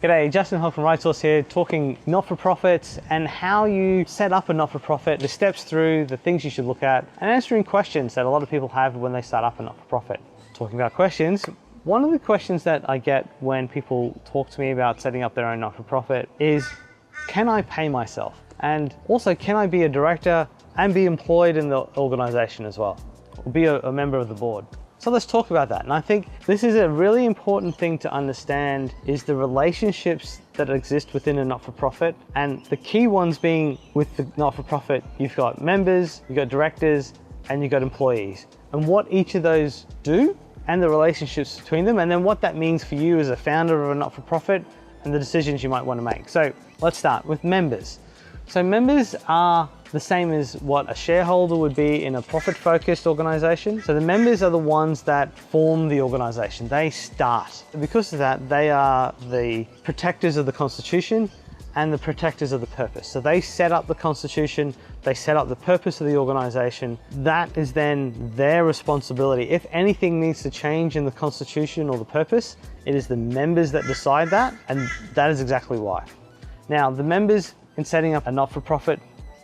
G'day, Justin Hall from RightSource here, talking not-for-profits and how you set up a not-for-profit, the steps through, the things you should look at, and answering questions that a lot of people have when they start up a not-for-profit. Talking about questions, one of the questions that I get when people talk to me about setting up their own not-for-profit is, can I pay myself? And also, can I be a director and be employed in the organization as well, or be a member of the board? So let's talk about that. And I think this is a really important thing to understand, is the relationships that exist within a not-for-profit. And the key ones being, with the not-for-profit, you've got members, you've got directors, and you've got employees. And what each of those do, and the relationships between them, and then what that means for you as a founder of a not-for-profit, and the decisions you might want to make. So let's start with members. So members are the same as what a shareholder would be in a profit-focused organization. So the members are the ones that form the organization. They start. Because of that, they are the protectors of the Constitution and the protectors of the purpose. So they set up the Constitution, they set up the purpose of the organization. That is then their responsibility. If anything needs to change in the Constitution or the purpose, it is the members that decide that, and that is exactly why. Now, the members in setting up a not-for-profit,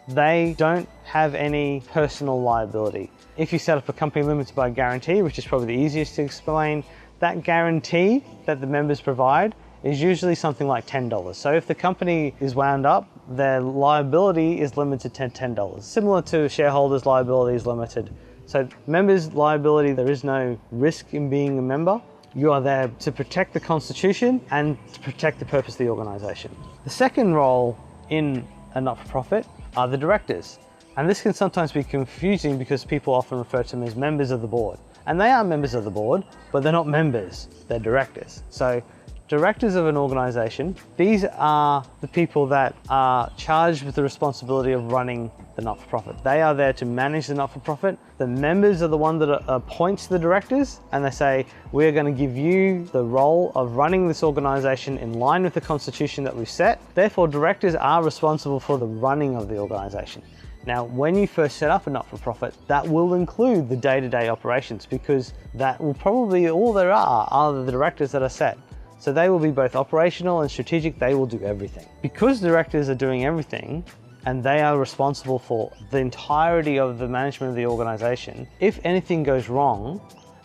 they don't have any personal liability. If you set up a company limited by guarantee, which is probably the easiest to explain, that guarantee that the members provide is usually something like $10. So if the company is wound up, their liability is limited to $10. Similar to shareholders' liability is limited. So members' liability, there is no risk in being a member. You are there to protect the Constitution and to protect the purpose of the organization. The second role in a not-for-profit are the directors. And this can sometimes be confusing because people often refer to them as members of the board. And they are members of the board, but they're not members, they're directors. So directors of an organization, these are the people that are charged with the responsibility of running the not-for-profit. They are there to manage the not-for-profit. The members are the one that appoints the directors, and they say, we're going to give you the role of running this organization in line with the Constitution that we've set. Therefore, directors are responsible for the running of the organization. Now, when you first set up a not-for-profit, that will include the day-to-day operations, because that will probably all there are the directors that are set. So they will be both operational and strategic. They will do everything. Because directors are doing everything and they are responsible for the entirety of the management of the organization, if anything goes wrong,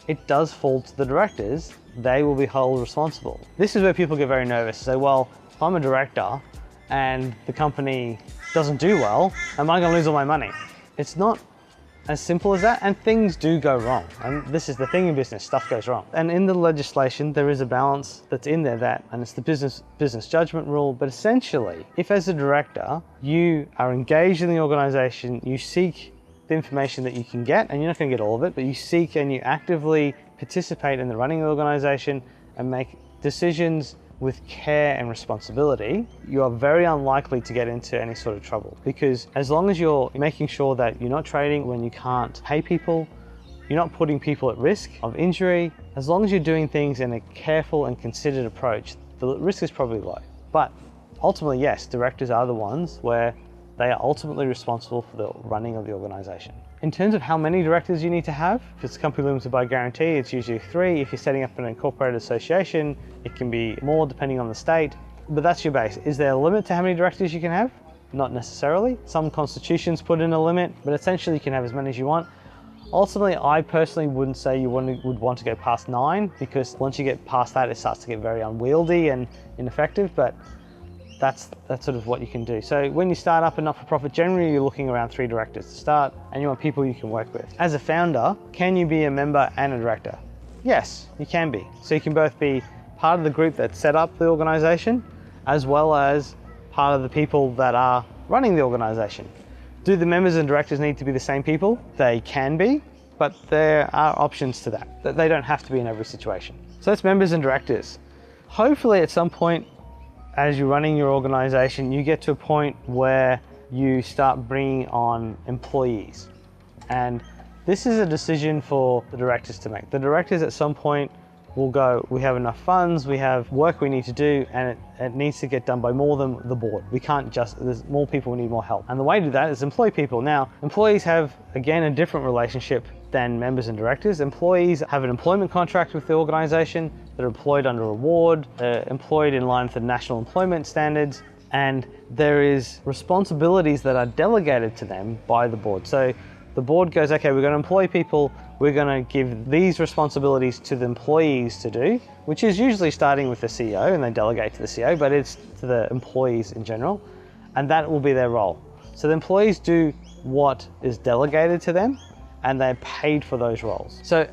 it does fall to the directors. They will be held responsible. This is where people get very nervous. Say, well, if I'm a director and the company doesn't do well, am I going to lose all my money? It's not as simple as that, and things do go wrong. And this is the thing in business, stuff goes wrong. And in the legislation, there is a balance that's in there and it's the business judgment rule. But essentially, if as a director, you are engaged in the organization, you seek the information that you can get, and you're not going to get all of it, but you seek and you actively participate in the running of the organization and make decisions with care and responsibility, you are very unlikely to get into any sort of trouble. Because as long as you're making sure that you're not trading when you can't pay people, you're not putting people at risk of injury, as long as you're doing things in a careful and considered approach, the risk is probably low. But ultimately, yes, directors are the ones where they are ultimately responsible for the running of the organization. In terms of how many directors you need to have, if it's a company limited by guarantee, it's usually 3. If you're setting up an incorporated association, it can be more depending on the state, but that's your base. Is there a limit to how many directors you can have? Not necessarily. Some constitutions put in a limit, but essentially you can have as many as you want. Ultimately, I personally wouldn't say you would want to go past 9, because once you get past that, it starts to get very unwieldy and ineffective, but that's sort of what you can do. So when you start up a not-for-profit, generally you're looking around 3 directors to start, and you want people you can work with. As a founder, can you be a member and a director? Yes, you can be. So you can both be part of the group that set up the organization, as well as part of the people that are running the organization. Do the members and directors need to be the same people? They can be, but there are options to that. They don't have to be in every situation. So that's members and directors. Hopefully at some point, as you're running your organization, you get to a point where you start bringing on employees. And this is a decision for the directors to make. The directors at some point will go, we have enough funds, we have work we need to do, and it needs to get done by more than the board. We can't just, there's more people who need more help. And the way to do that is employ people. Now, employees have, again, a different relationship than members and directors. Employees have an employment contract with the organization. They're employed under award. They're employed in line with the national employment standards. And there is responsibilities that are delegated to them by the board. So the board goes, okay, we're going to employ people. We're going to give these responsibilities to the employees to do, which is usually starting with the CEO, and they delegate to the CEO, but it's to the employees in general. And that will be their role. So the employees do what is delegated to them, and they're paid for those roles. So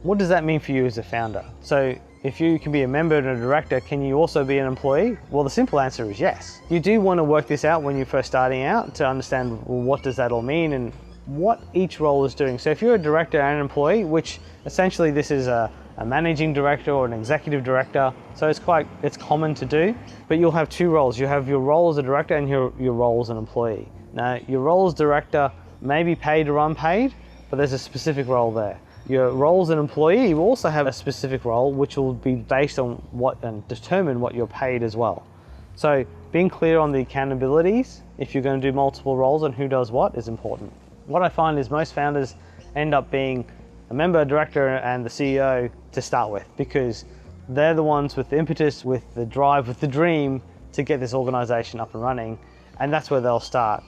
what does that mean for you as a founder? So if you can be a member and a director, can you also be an employee? Well, the simple answer is yes. You do want to work this out when you're first starting out to understand, well, what does that all mean and what each role is doing. So if you're a director and an employee, which essentially this is a managing director or an executive director, so it's common to do, but you'll have two roles. You have your role as a director and your role as an employee. Now, your role as director may be paid or unpaid, but there's a specific role there. Your role as an employee will also have a specific role, which will be based on what and determine what you're paid as well. So being clear on the accountabilities, if you're going to do multiple roles and who does what, is important. What I find is most founders end up being a member, director, and the CEO to start with, because they're the ones with the impetus, with the drive, with the dream to get this organization up and running, and that's where they'll start.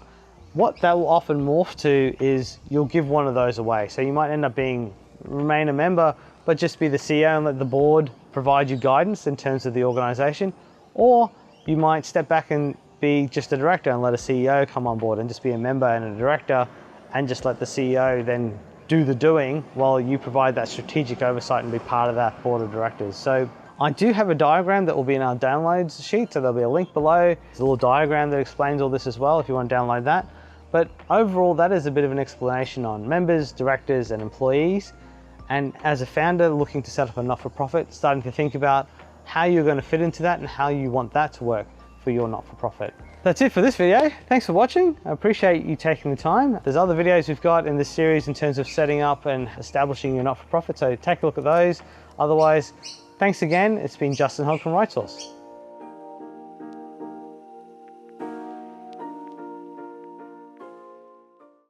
What that will often morph to is you'll give one of those away. So you might end up remain a member, but just be the CEO and let the board provide you guidance in terms of the organization. Or you might step back and be just a director and let a CEO come on board and just be a member and a director and just let the CEO then do the doing while you provide that strategic oversight and be part of that board of directors. So I do have a diagram that will be in our downloads sheet, so there'll be a link below. There's a little diagram that explains all this as well if you want to download that. But overall, that is a bit of an explanation on members, directors, and employees. And as a founder looking to set up a not-for-profit, starting to think about how you're going to fit into that and how you want that to work for your not-for-profit. That's it for this video. Thanks for watching. I appreciate you taking the time. There's other videos we've got in this series in terms of setting up and establishing your not-for-profit, so take a look at those. Otherwise, thanks again. It's been Justin Hogg from RightSource.